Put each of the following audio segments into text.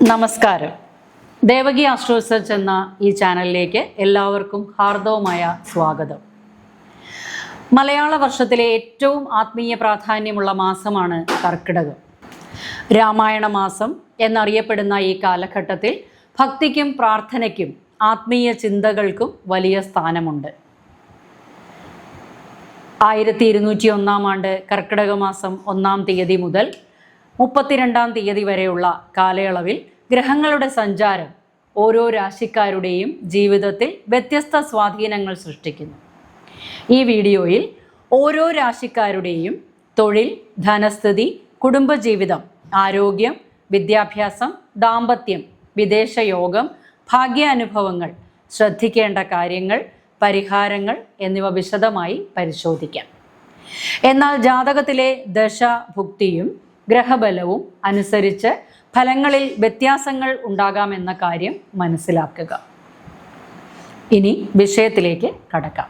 നമസ്കാരം. Devaki astro research എന്ന ഈ ചാനലിലേക്ക് എല്ലാവർക്കും ഹാർദവമായ സ്വാഗതം. മലയാള വർഷത്തിലെ ഏറ്റവും ആത്മീയ പ്രാധാന്യമുള്ള മാസമാണ് കർക്കിടകം. രാമായണ മാസം എന്നറിയപ്പെടുന്ന ഈ കാലഘട്ടത്തിൽ ഭക്തിക്കും പ്രാർത്ഥനയ്ക്കും ആത്മീയ ചിന്തകൾക്കും വലിയ സ്ഥാനമുണ്ട്. 1201 കർക്കിടക മാസം 1 തീയതി മുതൽ 32 തീയതി വരെയുള്ള കാലയളവിൽ ഗ്രഹങ്ങളുടെ സഞ്ചാരം ഓരോ രാശിക്കാരുടെയും ജീവിതത്തിൽ വ്യത്യസ്ത സ്വാധീനങ്ങൾ സൃഷ്ടിക്കുന്നു. ഈ വീഡിയോയിൽ ഓരോ രാശിക്കാരുടെയും തൊഴിൽ, ധനസ്ഥിതി, കുടുംബജീവിതം, ആരോഗ്യം, വിദ്യാഭ്യാസം, ദാമ്പത്യം, വിദേശയോഗം, ഭാഗ്യാനുഭവങ്ങൾ, ശ്രദ്ധിക്കേണ്ട കാര്യങ്ങൾ, പരിഹാരങ്ങൾ എന്നിവ വിശദമായി പരിശോധിക്കാം. എന്നാൽ ജാതകത്തിലെ ദശഭുക്തിയും ഗ്രഹബലവും അനുസരിച്ച് ഫലങ്ങളിൽ വ്യത്യാസങ്ങൾ ഉണ്ടാകാമെന്ന കാര്യം മനസ്സിലാക്കുക. ഇനി വിഷയത്തിലേക്ക് കടക്കാം.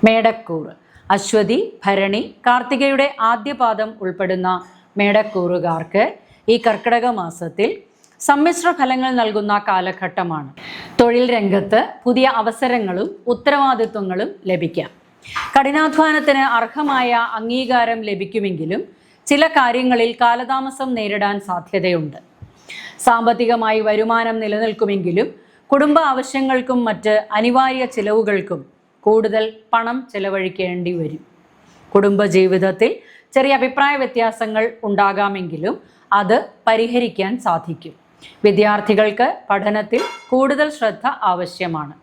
മേടക്കൂറ്. അശ്വതി, ഭരണി, കാർത്തികയുടെ ആദ്യപാദം ഉൾപ്പെടുന്ന മേടക്കൂറുകാർക്ക് ഈ കർക്കിടക മാസത്തിൽ സമ്മിശ്ര ഫലങ്ങൾ നൽകുന്ന കാലഘട്ടമാണ്. തൊഴിൽ രംഗത്ത് പുതിയ അവസരങ്ങളും ഉത്തരവാദിത്വങ്ങളും ലഭിക്കാം. കഠിനാധ്വാനത്തിന് അർഹമായ അംഗീകാരം ലഭിക്കുമെങ്കിലും ചില കാര്യങ്ങളിൽ കാലതാമസം നേരിടാൻ സാധ്യതയുണ്ട്. സാമ്പത്തികമായി വരുമാനം നിലനിൽക്കുമെങ്കിലും കുടുംബ ആവശ്യങ്ങൾക്കും മറ്റ് അനിവാര്യ ചിലവുകൾക്കും കൂടുതൽ പണം ചെലവഴിക്കേണ്ടി വരും. കുടുംബജീവിതത്തിൽ ചെറിയ അഭിപ്രായ വ്യത്യാസങ്ങൾ ഉണ്ടാകാമെങ്കിലും അത് പരിഹരിക്കാൻ സാധിക്കും. വിദ്യാർത്ഥികൾക്ക് പഠനത്തിൽ കൂടുതൽ ശ്രദ്ധ ആവശ്യമാണ്.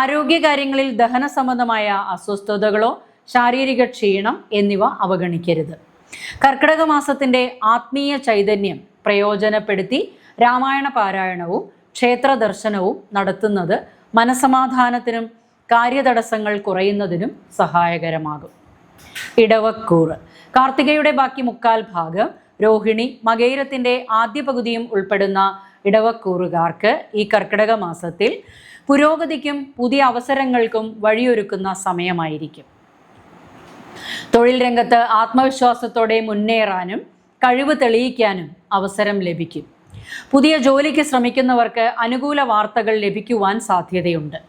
ആരോഗ്യകാര്യങ്ങളിൽ ദഹന സംബന്ധമായ അസ്വസ്ഥതകളോ ശാരീരിക ക്ഷീണം എന്നിവ അവഗണിക്കരുത്. കർക്കിടക മാസത്തിൻ്റെ ആത്മീയ ചൈതന്യം പ്രയോജനപ്പെടുത്തി രാമായണ പാരായണവും ക്ഷേത്ര ദർശനവും നടത്തുന്നത് മനസമാധാനത്തിനും കാര്യതടസ്സങ്ങൾ കുറയുന്നതിനും സഹായകരമാകും. ഇടവക്കൂറ്. കാർത്തികയുടെ ബാക്കി 1/4 ഭാഗം, രോഹിണി, മകയിരത്തിൻ്റെ ആദ്യ പകുതിയും ഉൾപ്പെടുന്ന ഇടവക്കൂറുകാർക്ക് ഈ കർക്കിടക മാസത്തിൽ പുരോഗതിക്കും പുതിയ അവസരങ്ങൾക്കും വഴിയൊരുക്കുന്ന സമയമായിരിക്കും. തൊഴിൽ രംഗത്ത് ആത്മവിശ്വാസത്തോടെ മുന്നേറാനും കഴിവ് തെളിയിക്കാനും അവസരം ലഭിക്കും. പുതിയ ജോലിക്ക് ശ്രമിക്കുന്നവർക്ക് അനുകൂല വാർത്തകൾ ലഭിക്കുവാൻ സാധ്യതയുണ്ട്.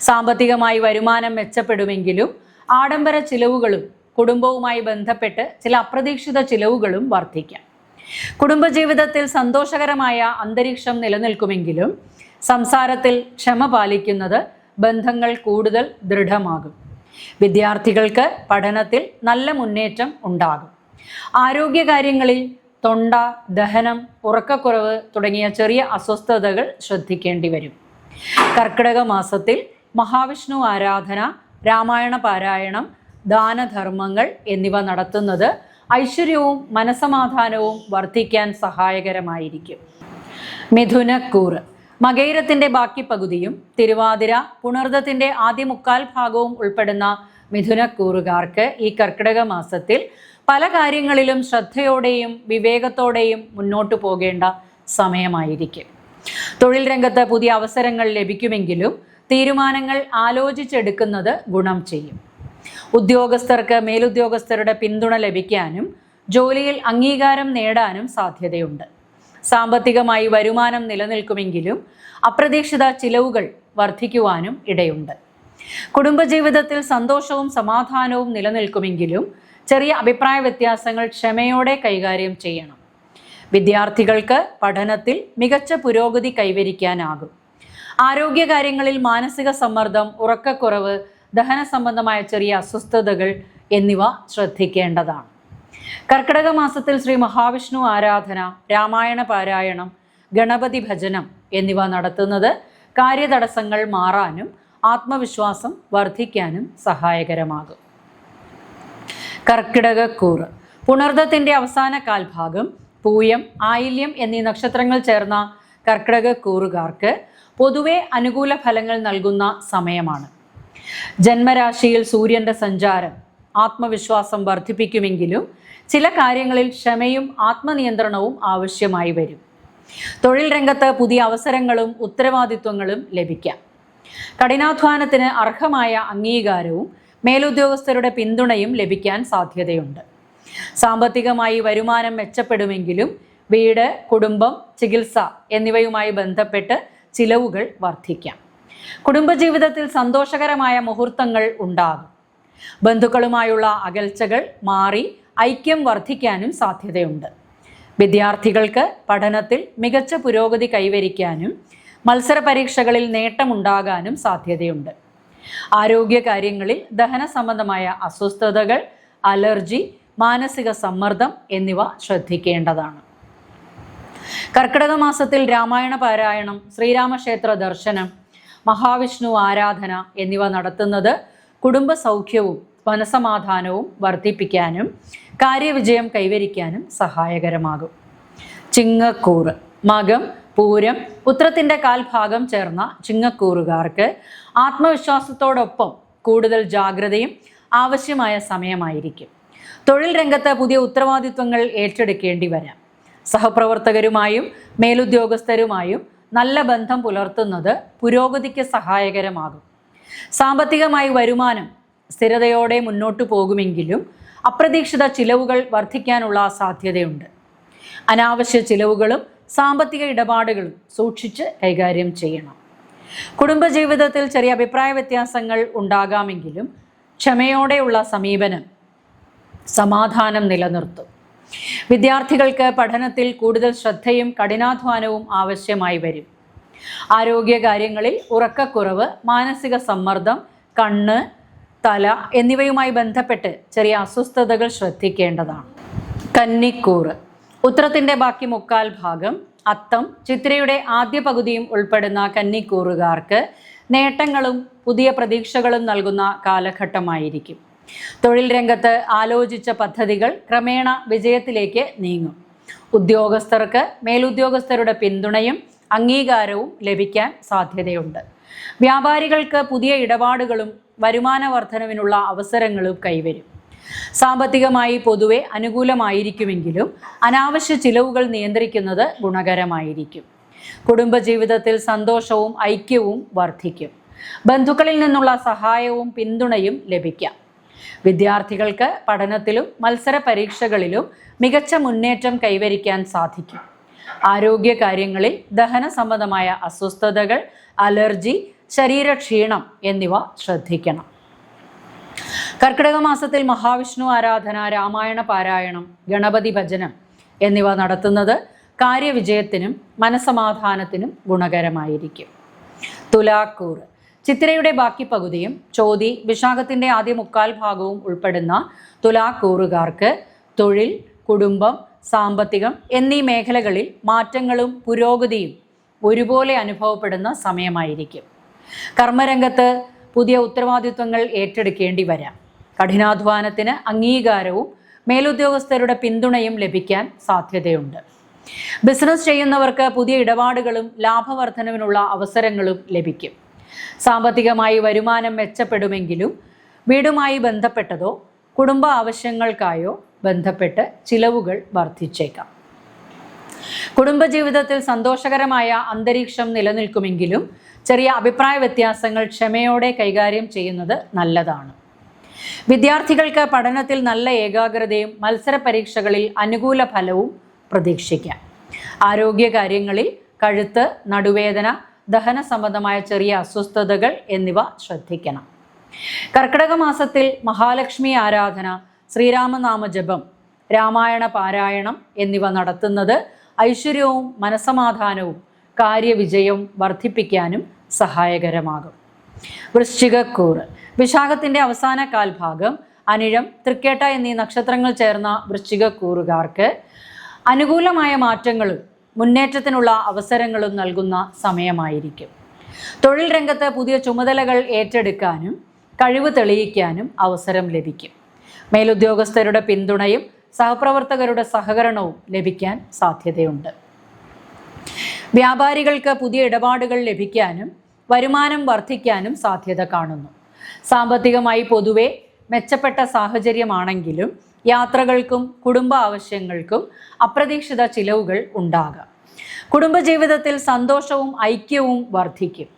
സാമ്പത്തികമായി വരുമാനം മെച്ചപ്പെടുമെങ്കിലും ആഡംബര ചിലവുകളും കുടുംബവുമായി ബന്ധപ്പെട്ട് ചില അപ്രതീക്ഷിത ചിലവുകളും വർദ്ധിക്കാം. കുടുംബജീവിതത്തിൽ സന്തോഷകരമായ അന്തരീക്ഷം നിലനിൽക്കുമെങ്കിലും സംസാരത്തിൽ ക്ഷമ പാലിക്കുന്നത് ബന്ധങ്ങൾ കൂടുതൽ ദൃഢമാകും. വിദ്യാർത്ഥികൾക്ക് പഠനത്തിൽ നല്ല മുന്നേറ്റം ഉണ്ടാകും. ആരോഗ്യകാര്യങ്ങളിൽ തൊണ്ട, ദഹനം, ഉറക്കക്കുറവ് തുടങ്ങിയ ചെറിയ അസ്വസ്ഥതകൾ ശ്രദ്ധിക്കേണ്ടി വരും. കർക്കിടക മാസത്തിൽ മഹാവിഷ്ണു ആരാധന, രാമായണ പാരായണം, ദാനധർമ്മങ്ങൾ എന്നിവ നടത്തുന്നത് ഐശ്വര്യവും മനസമാധാനവും വർദ്ധിക്കാൻ സഹായകരമായിരിക്കും. മിഥുനക്കൂറ്. മകയിരത്തിൻ്റെ ബാക്കി പകുതിയും തിരുവാതിര, പുണർദത്തിൻ്റെ ആദ്യ 1/4 ഭാഗവും ഉൾപ്പെടുന്ന മിഥുനക്കൂറുകാർക്ക് ഈ കർക്കിടക മാസത്തിൽ പല കാര്യങ്ങളിലും ശ്രദ്ധയോടെയും വിവേകത്തോടെയും മുന്നോട്ടു പോകേണ്ട സമയമായിരിക്കും. തൊഴിൽ രംഗത്ത് പുതിയ അവസരങ്ങൾ ലഭിക്കുമെങ്കിലും തീരുമാനങ്ങൾ ആലോചിച്ചെടുക്കുന്നത് ഗുണം ചെയ്യും. ഉദ്യോഗസ്ഥർക്ക് മേലുദ്യോഗസ്ഥരുടെ പിന്തുണ ലഭിക്കാനും ജോലിയിൽ അംഗീകാരം നേടാനും സാധ്യതയുണ്ട്. സാമ്പത്തികമായി വരുമാനം നിലനിൽക്കുമെങ്കിലും അപ്രതീക്ഷിത ചിലവുകൾ വർദ്ധിക്കുവാനും ഇടയുണ്ട്. കുടുംബജീവിതത്തിൽ സന്തോഷവും സമാധാനവും നിലനിൽക്കുമെങ്കിലും ചെറിയ അഭിപ്രായ വ്യത്യാസങ്ങൾ ക്ഷമയോടെ കൈകാര്യം ചെയ്യണം. വിദ്യാർത്ഥികൾക്ക് പഠനത്തിൽ മികച്ച പുരോഗതി കൈവരിക്കാനാകും. ആരോഗ്യകാര്യങ്ങളിൽ മാനസിക സമ്മർദ്ദം, ഉറക്കക്കുറവ്, ദഹന സംബന്ധമായ ചെറിയ അസ്വസ്ഥതകൾ എന്നിവ ശ്രദ്ധിക്കേണ്ടതാണ്. കർക്കിടക മാസത്തിൽ ശ്രീ മഹാവിഷ്ണു ആരാധന, രാമായണ പാരായണം, ഗണപതി ഭജനം എന്നിവ നടത്തുന്നത് കാര്യതടസ്സങ്ങൾ മാറാനും ആത്മവിശ്വാസം വർദ്ധിക്കാനും സഹായകരമാകും. കർക്കിടകക്കൂറ്. പുണർദത്തിൻ്റെ അവസാന കാൽഭാഗം, പൂയം, ആയില്യം എന്നീ നക്ഷത്രങ്ങൾ ചേർന്ന കർക്കിടകക്കൂറുകാർക്ക് പൊതുവെ അനുകൂല ഫലങ്ങൾ നൽകുന്ന സമയമാണ്. ജന്മരാശിയിൽ സൂര്യൻ്റെ സഞ്ചാരം ആത്മവിശ്വാസം വർദ്ധിപ്പിക്കുമെങ്കിലും ചില കാര്യങ്ങളിൽ ക്ഷമയും ആത്മനിയന്ത്രണവും ആവശ്യമായി വരും. തൊഴിൽ രംഗത്ത് പുതിയ അവസരങ്ങളും ഉത്തരവാദിത്വങ്ങളും ലഭിക്കാം. കഠിനാധ്വാനത്തിന് അർഹമായ അംഗീകാരവും മേലുദ്യോഗസ്ഥരുടെ പിന്തുണയും ലഭിക്കാൻ സാധ്യതയുണ്ട്. സാമ്പത്തികമായി വരുമാനം മെച്ചപ്പെടുമെങ്കിലും വീട്, കുടുംബം, ചികിത്സ എന്നിവയുമായി ബന്ധപ്പെട്ട് ചിലവുകൾ വർദ്ധിക്കാം. കുടുംബജീവിതത്തിൽ സന്തോഷകരമായ മുഹൂർത്തങ്ങൾ ഉണ്ടാകും. ബന്ധുക്കളുമായുള്ള അകൽച്ചകൾ മാറി ഐക്യം വർദ്ധിക്കാനും സാധ്യതയുണ്ട്. വിദ്യാർത്ഥികൾക്ക് പഠനത്തിൽ മികച്ച പുരോഗതി കൈവരിക്കാനും മത്സര പരീക്ഷകളിൽ നേട്ടമുണ്ടാകാനും സാധ്യതയുണ്ട്. ആരോഗ്യകാര്യങ്ങളിൽ ദഹന സംബന്ധമായ അസ്വസ്ഥതകൾ, അലർജി, മാനസിക സമ്മർദ്ദം എന്നിവ ശ്രദ്ധിക്കേണ്ടതാണ്. കർക്കിടക മാസത്തിൽ രാമായണ പാരായണം, ശ്രീരാമക്ഷേത്ര ദർശനം, മഹാവിഷ്ണു ആരാധന എന്നിവ നടത്തുന്നത് കുടുംബ സൗഖ്യവും മനസമാധാനവും വർദ്ധിപ്പിക്കാനും കാര്യവിജയം കൈവരിക്കാനും സഹായകരമാകും. ചിങ്ങക്കൂറ് മകം, പൂരം, ഉത്രത്തിൻ്റെ കാൽഭാഗം ചേർന്ന ചിങ്ങക്കൂറുകാർക്ക് ആത്മവിശ്വാസത്തോടൊപ്പം കൂടുതൽ ജാഗ്രതയും ആവശ്യമായ സമയമായിരിക്കും. തൊഴിൽ രംഗത്ത് പുതിയ ഉത്തരവാദിത്വങ്ങൾ ഏറ്റെടുക്കേണ്ടി വരാം. സഹപ്രവർത്തകരുമായും മേലുദ്യോഗസ്ഥരുമായും നല്ല ബന്ധം പുലർത്തുന്നത് പുരോഗതിക്ക് സഹായകരമാകും. സാമ്പത്തികമായി വരുമാനം സ്ഥിരതയോടെ മുന്നോട്ടു പോകുമെങ്കിലും അപ്രതീക്ഷിത ചിലവുകൾ വർദ്ധിക്കാനുള്ള സാധ്യതയുണ്ട്. അനാവശ്യ ചിലവുകളും സാമ്പത്തിക ഇടപാടുകളും സൂക്ഷിച്ച് കൈകാര്യം ചെയ്യണം. കുടുംബജീവിതത്തിൽ ചെറിയ അഭിപ്രായ വ്യത്യാസങ്ങൾ ഉണ്ടാകാമെങ്കിലും ക്ഷമയോടെയുള്ള സമീപനം സമാധാനം നിലനിർത്തും. വിദ്യാർത്ഥികൾക്ക് പഠനത്തിൽ കൂടുതൽ ശ്രദ്ധയും കഠിനാധ്വാനവും ആവശ്യമായി വരും. ആരോഗ്യകാര്യങ്ങളിൽ ഉറക്കക്കുറവ്, മാനസിക സമ്മർദ്ദം, കണ്ണ്, തല എന്നിവയുമായി ബന്ധപ്പെട്ട് ചെറിയ അസ്വസ്ഥതകൾ ശ്രദ്ധിക്കേണ്ടതാണ്. കന്നിക്കൂറ് ഉത്രത്തിൻ്റെ ബാക്കി മുക്കാൽ ഭാഗം, അത്തം, ചിത്രയുടെ ആദ്യ പകുതിയും ഉൾപ്പെടുന്ന കന്നിക്കൂറുകാർക്ക് നേട്ടങ്ങളും പുതിയ പ്രതീക്ഷകളും നൽകുന്ന കാലഘട്ടമായിരിക്കും. തൊഴിൽ രംഗത്ത് ആലോചിച്ച പദ്ധതികൾ ക്രമേണ വിജയത്തിലേക്ക് നീങ്ങും. ഉദ്യോഗസ്ഥർക്ക് മേലുദ്യോഗസ്ഥരുടെ പിന്തുണയും അംഗീകാരവും ലഭിക്കാൻ സാധ്യതയുണ്ട്. വ്യാപാരികൾക്ക് പുതിയ ഇടപാടുകളും വരുമാന വർധനവിനുള്ള അവസരങ്ങളും കൈവരും. സാമ്പത്തികമായി പൊതുവെ അനുകൂലമായിരിക്കുമെങ്കിലും അനാവശ്യ ചിലവുകൾ നിയന്ത്രിക്കുന്നത് ഗുണകരമായിരിക്കും. കുടുംബജീവിതത്തിൽ സന്തോഷവും ഐക്യവും വർദ്ധിക്കും. ബന്ധുക്കളിൽ നിന്നുള്ള സഹായവും പിന്തുണയും ലഭിക്കാം. വിദ്യാർത്ഥികൾക്ക് പഠനത്തിലും മത്സര പരീക്ഷകളിലും മികച്ച മുന്നേറ്റം കൈവരിക്കാൻ സാധിക്കും. ആരോഗ്യകാര്യങ്ങളിൽ ദഹന സംബന്ധമായ അസ്വസ്ഥതകൾ, അലർജി, ശരീരക്ഷീണം എന്നിവ ശ്രദ്ധിക്കണം. കർക്കിടക മാസത്തിൽ മഹാവിഷ്ണു ആരാധന, രാമായണ പാരായണം, ഗണപതി ഭജനം എന്നിവ നടത്തുന്നത് കാര്യവിജയത്തിനും മനസമാധാനത്തിനും ഗുണകരമായിരിക്കും. തുലാക്കൂറ് ചിത്തിരയുടെ ബാക്കി പകുതിയും ചോതി, വിശാഖത്തിൻ്റെ ആദ്യ മുക്കാൽ ഭാഗവും ഉൾപ്പെടുന്ന തുലാക്കൂറുകാർക്ക് തൊഴിൽ, കുടുംബം, സാമ്പത്തികം എന്നീ മേഖലകളിൽ മാറ്റങ്ങളും പുരോഗതിയും ഒരുപോലെ അനുഭവപ്പെടുന്ന സമയമായിരിക്കും. കർമ്മരംഗത്ത് പുതിയ ഉത്തരവാദിത്വങ്ങൾ ഏറ്റെടുക്കേണ്ടി വരാം. കഠിനാധ്വാനത്തിന് അംഗീകാരവും മേലുദ്യോഗസ്ഥരുടെ പിന്തുണയും ലഭിക്കാൻ സാധ്യതയുണ്ട്. ബിസിനസ് ചെയ്യുന്നവർക്ക് പുതിയ ഇടപാടുകളും ലാഭവർധനവിനുള്ള അവസരങ്ങളും ലഭിക്കും. സാമ്പത്തികമായി വരുമാനം മെച്ചപ്പെടുമെങ്കിലും വീടുമായി ബന്ധപ്പെട്ടതോ കുടുംബ ആവശ്യങ്ങൾക്കായോ ബന്ധപ്പെട്ട് ചിലവുകൾ വർദ്ധിച്ചേക്കാം. കുടുംബജീവിതത്തിൽ സന്തോഷകരമായ അന്തരീക്ഷം നിലനിൽക്കുമെങ്കിലും ചെറിയ അഭിപ്രായ വ്യത്യാസങ്ങൾ ക്ഷമയോടെ കൈകാര്യം ചെയ്യുന്നത് നല്ലതാണ്. വിദ്യാർത്ഥികൾക്ക് പഠനത്തിൽ നല്ല ഏകാഗ്രതയും മത്സര പരീക്ഷകളിൽ അനുകൂല ഫലവും പ്രതീക്ഷിക്കാം. ആരോഗ്യകാര്യങ്ങളിൽ കഴുത്ത്, നടുവേദന, ദഹന സംബന്ധമായ ചെറിയ അസ്വസ്ഥതകൾ എന്നിവ ശ്രദ്ധിക്കണം. കർക്കിടക മാസത്തിൽ മഹാലക്ഷ്മി ആരാധന, ശ്രീരാമനാമ ജപം, രാമായണ പാരായണം എന്നിവ നടത്തുന്നത് ഐശ്വര്യവും മനസമാധാനവും കാര്യവിജയവും വർദ്ധിപ്പിക്കാനും സഹായകരമാകും. വൃശ്ചികക്കൂറ് വിശാഖത്തിൻ്റെ അവസാന കാൽഭാഗം, അനിഴം, തൃക്കേട്ട എന്നീ നക്ഷത്രങ്ങൾ ചേർന്ന വൃശ്ചികക്കൂറുകാർക്ക് അനുകൂലമായ മാറ്റങ്ങളും മുന്നേറ്റത്തിനുള്ള അവസരങ്ങളും നൽകുന്ന സമയമായിരിക്കും. തൊഴിൽ രംഗത്ത് പുതിയ ചുമതലകൾ ഏറ്റെടുക്കാനും കഴിവ് തെളിയിക്കാനും അവസരം ലഭിക്കും. മേലുദ്യോഗസ്ഥരുടെ പിന്തുണയും സഹപ്രവർത്തകരുടെ സഹകരണവും ലഭിക്കാൻ സാധ്യതയുണ്ട്. വ്യാപാരികൾക്ക് പുതിയ ഇടപാടുകൾ ലഭിക്കാനും വരുമാനം വർദ്ധിക്കാനും സാധ്യത കാണുന്നു. സാമ്പത്തികമായി പൊതുവെ മെച്ചപ്പെട്ട സാഹചര്യമാണെങ്കിലും യാത്രകൾക്കും കുടുംബ ആവശ്യങ്ങൾക്കും അപ്രതീക്ഷിത ചിലവുകൾ ഉണ്ടാകാം. കുടുംബജീവിതത്തിൽ സന്തോഷവും ഐക്യവും വർദ്ധിക്കും.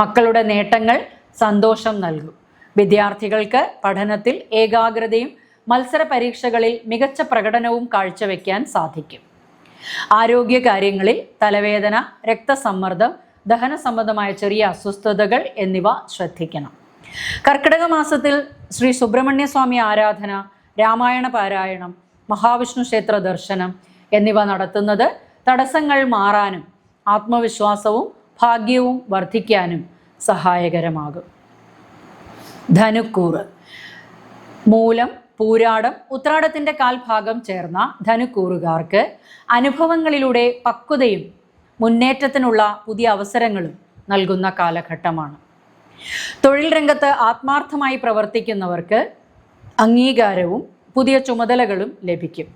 മക്കളുടെ നേട്ടങ്ങൾ സന്തോഷം നൽകും. വിദ്യാർത്ഥികൾക്ക് പഠനത്തിൽ ഏകാഗ്രതയും മത്സര പരീക്ഷകളിൽ മികച്ച പ്രകടനവും കാഴ്ചവെക്കാൻ സാധിക്കും. ആരോഗ്യകാര്യങ്ങളിൽ തലവേദന, രക്തസമ്മർദ്ദം, ദഹന സംബന്ധമായ ചെറിയ അസ്വസ്ഥതകൾ എന്നിവ ശ്രദ്ധിക്കണം. കർക്കിടക മാസത്തിൽ ശ്രീ സുബ്രഹ്മണ്യ സ്വാമി ആരാധന, രാമായണ പാരായണം, മഹാവിഷ്ണു ക്ഷേത്ര ദർശനം എന്നിവ നടത്തുന്നത് തടസ്സങ്ങൾ മാറാനും ആത്മവിശ്വാസവും ഭാഗ്യവും വർദ്ധിക്കാനും സഹായകരമാകും. ധനുക്കൂറ്. മൂലം, പൂരാടം, ഉത്രാടത്തിൻ്റെ കാൽഭാഗം ചേർന്ന ധനുക്കൂറുകാർക്ക് അനുഭവങ്ങളിലൂടെ പക്വതയും മുന്നേറ്റത്തിനുള്ള പുതിയ അവസരങ്ങളും നൽകുന്ന കാലഘട്ടമാണ്. തൊഴിൽ രംഗത്ത് ആത്മാർത്ഥമായി പ്രവർത്തിക്കുന്നവർക്ക് അംഗീകാരവും പുതിയ ചുമതലകളും ലഭിക്കും.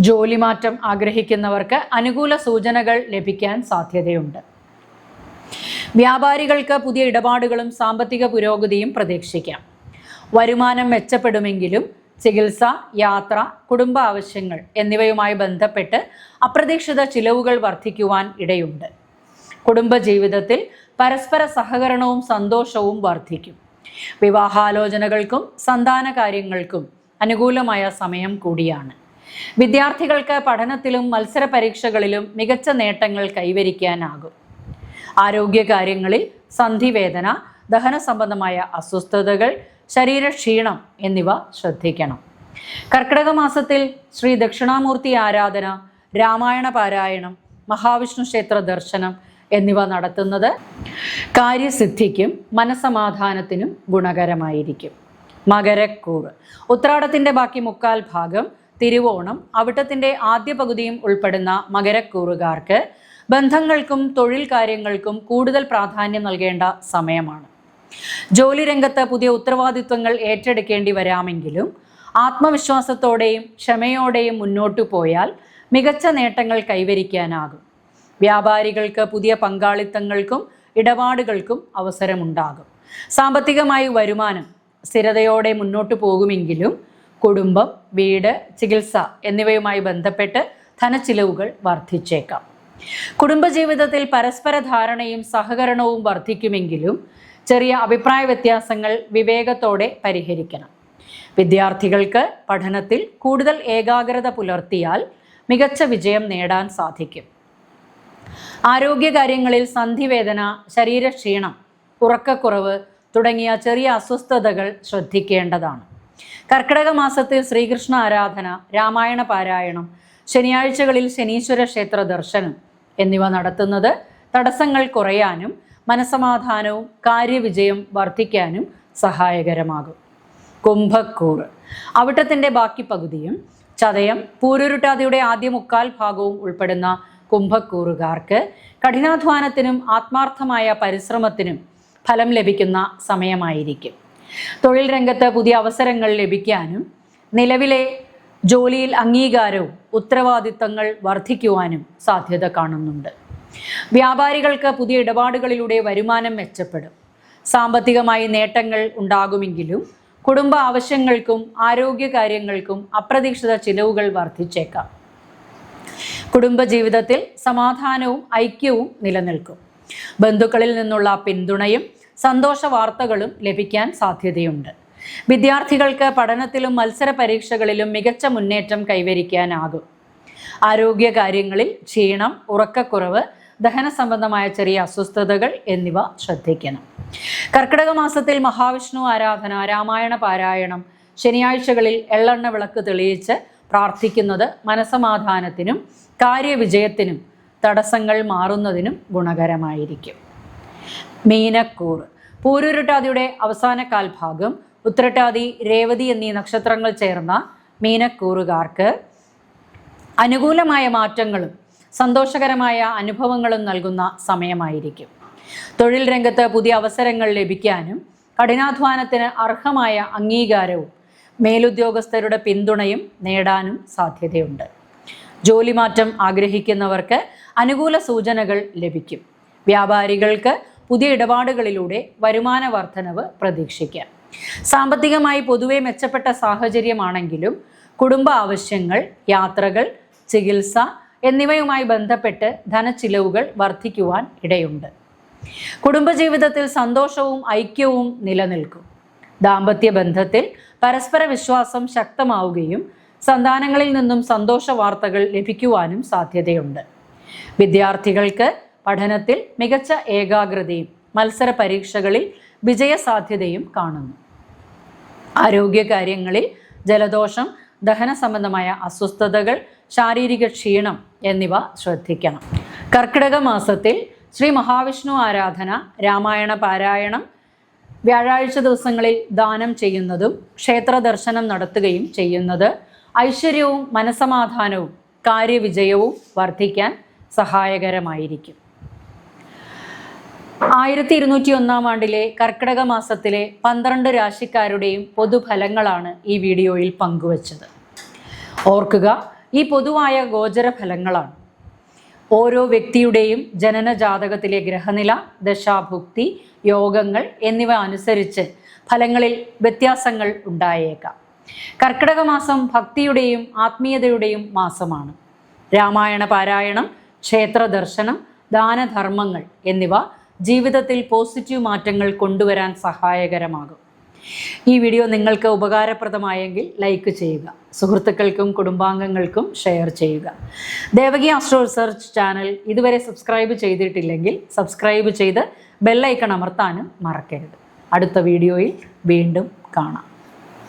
ജോലിമാറ്റം ആഗ്രഹിക്കുന്നവർക്ക് അനുകൂല സൂചനകൾ ലഭിക്കാൻ സാധ്യതയുണ്ട്. വ്യാപാരികൾക്ക് പുതിയ ഇടപാടുകളും സാമ്പത്തിക പുരോഗതിയും പ്രതീക്ഷിക്കാം. വരുമാനം മെച്ചപ്പെടുമെങ്കിലും ചികിത്സ, യാത്ര, കുടുംബ ആവശ്യങ്ങൾ എന്നിവയുമായി ബന്ധപ്പെട്ട് അപ്രതീക്ഷിത ചിലവുകൾ വർദ്ധിക്കുവാൻ ഇടയുണ്ട്. കുടുംബജീവിതത്തിൽ പരസ്പര സഹകരണവും സന്തോഷവും വർദ്ധിക്കും. വിവാഹാലോചനകൾക്കും സന്താന കാര്യങ്ങൾക്കും അനുകൂലമായ സമയം കൂടിയാണ്. വിദ്യാർത്ഥികൾക്ക് പഠനത്തിലും മത്സര പരീക്ഷകളിലും മികച്ച നേട്ടങ്ങൾ കൈവരിക്കാനാകും. ആരോഗ്യകാര്യങ്ങളിൽ സന്ധിവേദന, ദഹന സംബന്ധമായ അസ്വസ്ഥതകൾ, ശരീരക്ഷീണം എന്നിവ ശ്രദ്ധിക്കണം. കർക്കിടക മാസത്തിൽ ശ്രീ ദക്ഷിണാമൂർത്തി ആരാധന, രാമായണ പാരായണം, മഹാവിഷ്ണു ക്ഷേത്ര ദർശനം എന്നിവ നടത്തുന്നത് കാര്യസിദ്ധിക്കും മനസമാധാനത്തിനും ഗുണകരമായിരിക്കും. മകരക്കൂറ്. ഉത്രാടത്തിൻ്റെ ബാക്കി മുക്കാൽ ഭാഗം, തിരുവോണം, അവിട്ടത്തിൻ്റെ ആദ്യ പകുതിയും ഉൾപ്പെടുന്ന മകരക്കൂറുകാർക്ക് ബന്ധങ്ങൾക്കും തൊഴിൽ കാര്യങ്ങൾക്കും കൂടുതൽ പ്രാധാന്യം നൽകേണ്ട സമയമാണ്. ജോലി രംഗത്ത് പുതിയ ഉത്തരവാദിത്വങ്ങൾ ഏറ്റെടുക്കേണ്ടി വരാമെങ്കിലും ആത്മവിശ്വാസത്തോടെയും ക്ഷമയോടെയും മുന്നോട്ടു പോയാൽ മികച്ച നേട്ടങ്ങൾ കൈവരിക്കാനാകും. വ്യാപാരികൾക്ക് പുതിയ പങ്കാളിത്തങ്ങൾക്കും ഇടപാടുകൾക്കും അവസരമുണ്ടാകും. സാമ്പത്തികമായി വരുമാനം സ്ഥിരതയോടെ മുന്നോട്ടു പോകുമെങ്കിലും കുടുംബം, വീട്, ചികിത്സ എന്നിവയുമായി ബന്ധപ്പെട്ട് ധനച്ചിലവുകൾ വർദ്ധിച്ചേക്കാം. കുടുംബജീവിതത്തിൽ പരസ്പര ധാരണയും സഹകരണവും വർദ്ധിക്കുമെങ്കിലും ചെറിയ അഭിപ്രായ വ്യത്യാസങ്ങൾ വിവേകത്തോടെ പരിഹരിക്കണം. വിദ്യാർത്ഥികൾക്ക് പഠനത്തിൽ കൂടുതൽ ഏകാഗ്രത പുലർത്തിയാൽ മികച്ച വിജയം നേടാൻ സാധിക്കും. ആരോഗ്യകാര്യങ്ങളിൽ സന്ധിവേദന, ശരീരക്ഷീണം, ഉറക്കക്കുറവ് തുടങ്ങിയ ചെറിയ അസ്വസ്ഥതകൾ ശ്രദ്ധിക്കേണ്ടതാണ്. കർക്കിടക മാസത്തിൽ ശ്രീകൃഷ്ണ ആരാധന, രാമായണ പാരായണം, ശനിയാഴ്ചകളിൽ ശനീശ്വര ക്ഷേത്ര ദർശനം എന്നിവ നടത്തുന്നത് തടസ്സങ്ങൾ കുറയാനും മനസമാധാനവും കാര്യവിജയം വർദ്ധിക്കാനും സഹായകരമാകും. കുംഭക്കൂറ്. അവിട്ടത്തിൻ്റെ ബാക്കി പകുതിയും ചതയം, പൂരുരുട്ടാതിയുടെ ആദ്യ മുക്കാൽ ഭാഗവും ഉൾപ്പെടുന്ന കുംഭക്കൂറുകാർക്ക് കഠിനാധ്വാനത്തിനും ആത്മാർത്ഥമായ പരിശ്രമത്തിനും ഫലം ലഭിക്കുന്ന സമയമായിരിക്കും. തൊഴിൽ രംഗത്ത് പുതിയ അവസരങ്ങൾ ലഭിക്കാനും നിലവിലെ ജോലിയിൽ അംഗീകാരവും ഉത്തരവാദിത്തങ്ങൾ വർദ്ധിക്കുവാനും സാധ്യത കാണുന്നുണ്ട്. വ്യാപാരികൾക്ക് പുതിയ ഇടപാടുകളിലൂടെ വരുമാനം മെച്ചപ്പെടും. സാമ്പത്തികമായി നേട്ടങ്ങൾ ഉണ്ടാകുമെങ്കിലും കുടുംബ ആവശ്യങ്ങൾക്കും ആരോഗ്യകാര്യങ്ങൾക്കും അപ്രതീക്ഷിത ചിലവുകൾ വർദ്ധിച്ചേക്കാം. കുടുംബജീവിതത്തിൽ സമാധാനവും ഐക്യവും നിലനിൽക്കും. ബന്ധുക്കളിൽ നിന്നുള്ള പിന്തുണയും സന്തോഷ വാർത്തകളും ലഭിക്കാൻ സാധ്യതയുണ്ട്. വിദ്യാർത്ഥികൾക്ക് പഠനത്തിലും മത്സര പരീക്ഷകളിലും മികച്ച മുന്നേറ്റം കൈവരിക്കാനാകും. ആരോഗ്യകാര്യങ്ങളിൽ ക്ഷീണം, ഉറക്കക്കുറവ്, ദഹന സംബന്ധമായ ചെറിയ അസ്വസ്ഥതകൾ എന്നിവ ശ്രദ്ധിക്കണം. കർക്കിടക മാസത്തിൽ മഹാവിഷ്ണു ആരാധന, രാമായണ പാരായണം, ശനിയാഴ്ചകളിൽ എള്ളെണ്ണ വിളക്ക് തെളിയിച്ച് പ്രാർത്ഥിക്കുന്നത് മനസമാധാനത്തിനും കാര്യവിജയത്തിനും തടസ്സങ്ങൾ മാറുന്നതിനും ഗുണകരമായിരിക്കും. മീനക്കൂറ്. പൂരുരുട്ടാതിയുടെ അവസാന കാൽഭാഗം, ഉത്രട്ടാതി, രേവതി എന്നീ നക്ഷത്രങ്ങൾ ചേർന്ന മീനക്കൂറുകാർക്ക് അനുകൂലമായ മാറ്റങ്ങളും സന്തോഷകരമായ അനുഭവങ്ങളും നൽകുന്ന സമയമായിരിക്കും. തൊഴിൽ രംഗത്ത് പുതിയ അവസരങ്ങൾ ലഭിക്കാനും കഠിനാധ്വാനത്തിന് അർഹമായ അംഗീകാരവും മേലുദ്യോഗസ്ഥരുടെ പിന്തുണയും നേടാനും സാധ്യതയുണ്ട്. ജോലിമാറ്റം ആഗ്രഹിക്കുന്നവർക്ക് അനുകൂല സൂചനകൾ ലഭിക്കും. വ്യാപാരികൾക്ക് പുതിയ ഇടപാടുകളിലൂടെ വരുമാന വർധനവ് പ്രതീക്ഷിക്കാം. സാമ്പത്തികമായി പൊതുവെ മെച്ചപ്പെട്ട സാഹചര്യമാണെങ്കിലും കുടുംബ ആവശ്യങ്ങൾ, യാത്രകൾ, ചികിത്സ എന്നിവയുമായി ബന്ധപ്പെട്ട് ധനച്ചിലവുകൾ വർദ്ധിക്കുവാൻ ഇടയുണ്ട്. കുടുംബജീവിതത്തിൽ സന്തോഷവും ഐക്യവും നിലനിൽക്കും. ദാമ്പത്യ ബന്ധത്തിൽ പരസ്പര വിശ്വാസം ശക്തമാവുകയും സന്താനങ്ങളിൽ നിന്നും സന്തോഷ വാർത്തകൾ ലഭിക്കുവാനും സാധ്യതയുണ്ട്. വിദ്യാർത്ഥികൾക്ക് പഠനത്തിൽ മികച്ച ഏകാഗ്രതയും മത്സര പരീക്ഷകളിൽ വിജയസാധ്യതയും കാണുന്നു. ആരോഗ്യകാര്യങ്ങളിൽ ജലദോഷം, ദഹന സംബന്ധമായ അസ്വസ്ഥതകൾ, ശാരീരിക ക്ഷീണം എന്നിവ ശ്രദ്ധിക്കണം. കർക്കിടക മാസത്തിൽ ശ്രീ മഹാവിഷ്ണു ആരാധന, രാമായണ പാരായണം, വ്യാഴാഴ്ച ദിവസങ്ങളിൽ ദാനം ചെയ്യുന്നതും ക്ഷേത്ര ദർശനം നടത്തുകയും ചെയ്യുന്നത് ഐശ്വര്യവും മനസമാധാനവും കാര്യവിജയവും വർദ്ധിക്കാൻ സഹായകരമായിരിക്കും. 1201 ആണ്ടിലെ കർക്കിടക മാസത്തിലെ 12 രാശിക്കാരുടെയും പൊതുഫലങ്ങളാണ് ഈ വീഡിയോയിൽ പങ്കുവച്ചത്. ഓർക്കുക, ഈ പൊതുവായ ഗോചര ഫലങ്ങളാണ്. ഓരോ വ്യക്തിയുടെയും ജനന ജാതകത്തിലെ ഗ്രഹനില, ദശാഭുക്തി, യോഗങ്ങൾ എന്നിവ അനുസരിച്ച് ഫലങ്ങളിൽ വ്യത്യാസങ്ങൾ ഉണ്ടായേക്കാം. കർക്കിടക മാസം ഭക്തിയുടെയും ആത്മീയതയുടെയും മാസമാണ്. രാമായണ പാരായണം, ക്ഷേത്ര ദർശനം, ദാനധർമ്മങ്ങൾ എന്നിവ ജീവിതത്തിൽ പോസിറ്റീവ് മാറ്റങ്ങൾ കൊണ്ടുവരാൻ സഹായകരമാകും. ഈ വീഡിയോ നിങ്ങൾക്ക് ഉപകാരപ്രദമായെങ്കിൽ ലൈക്ക് ചെയ്യുക, സുഹൃത്തുക്കൾക്കും കുടുംബാംഗങ്ങൾക്കും ഷെയർ ചെയ്യുക. ദേവകി ആസ്ട്രോ റിസർച്ച് ചാനൽ ഇതുവരെ സബ്സ്ക്രൈബ് ചെയ്തിട്ടില്ലെങ്കിൽ സബ്സ്ക്രൈബ് ചെയ്ത് ബെല്ലൈക്കൺ അമർത്താനും മറക്കരുത്. അടുത്ത വീഡിയോയിൽ വീണ്ടും കാണാം.